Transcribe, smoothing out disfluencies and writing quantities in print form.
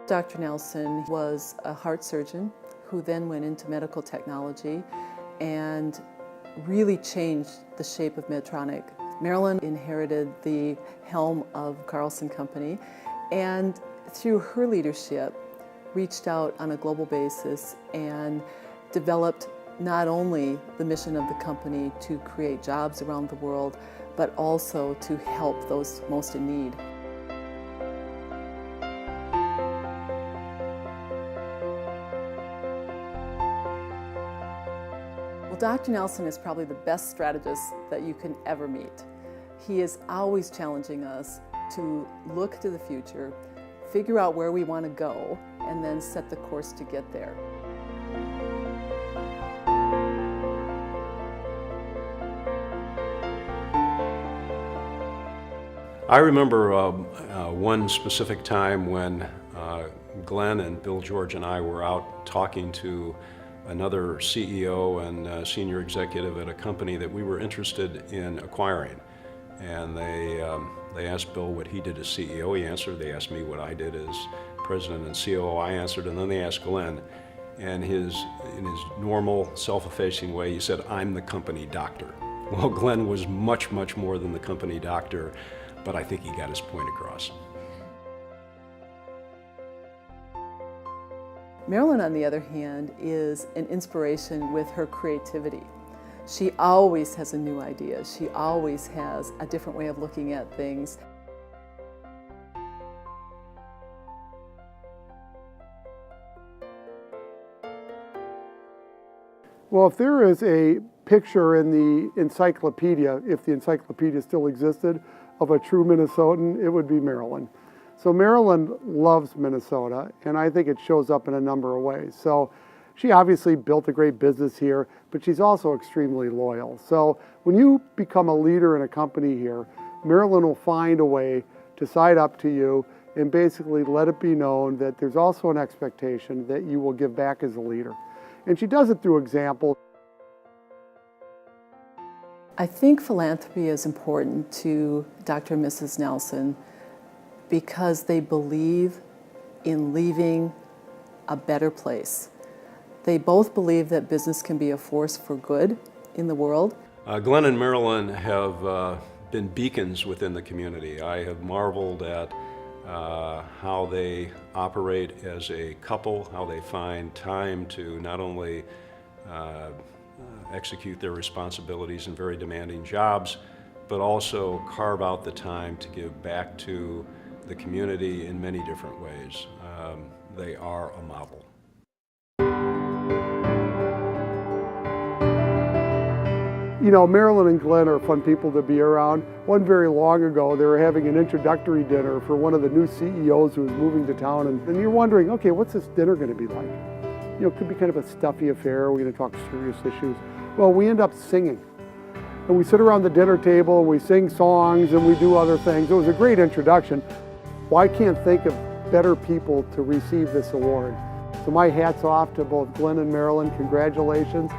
Dr. Nelson was a heart surgeon who then went into medical technology and really changed the shape of Medtronic. Marilyn inherited the helm of Carlson Company, and through her leadership reached out on a global basis and developed not only the mission of the company to create jobs around the world, but also to help those most in need. Well, Dr. Nelson is probably the best strategist that you can ever meet. He is always challenging us to look to the future, figure out where we want to go, and then set the course to get there. I remember one specific time when Glen and Bill George and I were out talking to another CEO and senior executive at a company that we were interested in acquiring. And they asked Bill what he did as CEO. He answered. They asked me what I did as president and COO. I answered, and then they asked Glen. And in his normal, self-effacing way, he said, "I'm the company doctor." Well, Glen was much, much more than the company doctor, but I think he got his point across. Marilyn, on the other hand, is an inspiration with her creativity. She always has a new idea. She always has a different way of looking at things. Well, if there is a picture in the encyclopedia, if the encyclopedia still existed, of a true Minnesotan, it would be Marilyn. So Marilyn loves Minnesota, and I think it shows up in a number of ways. So she obviously built a great business here, but she's also extremely loyal. So when you become a leader in a company here, Marilyn will find a way to side up to you and basically let it be known that there's also an expectation that you will give back as a leader. And she does it through example. I think philanthropy is important to Dr. and Mrs. Nelson because they believe in leaving a better place. They both believe that business can be a force for good in the world. Glen and Marilyn have been beacons within the community. I have marveled at how they operate as a couple, how they find time to not only execute their responsibilities in very demanding jobs, but also carve out the time to give back to the community in many different ways. They are a model. You know, Marilyn and Glen are fun people to be around. One very long ago, they were having an introductory dinner for one of the new CEOs who was moving to town, and you're wondering, okay, what's this dinner going to be like? You know, it could be kind of a stuffy affair. We're going to talk serious issues. Well, we end up singing. And we sit around the dinner table, we sing songs, and we do other things. It was a great introduction. Well, I can't think of better people to receive this award. So my hat's off to both Glen and Marilyn. Congratulations.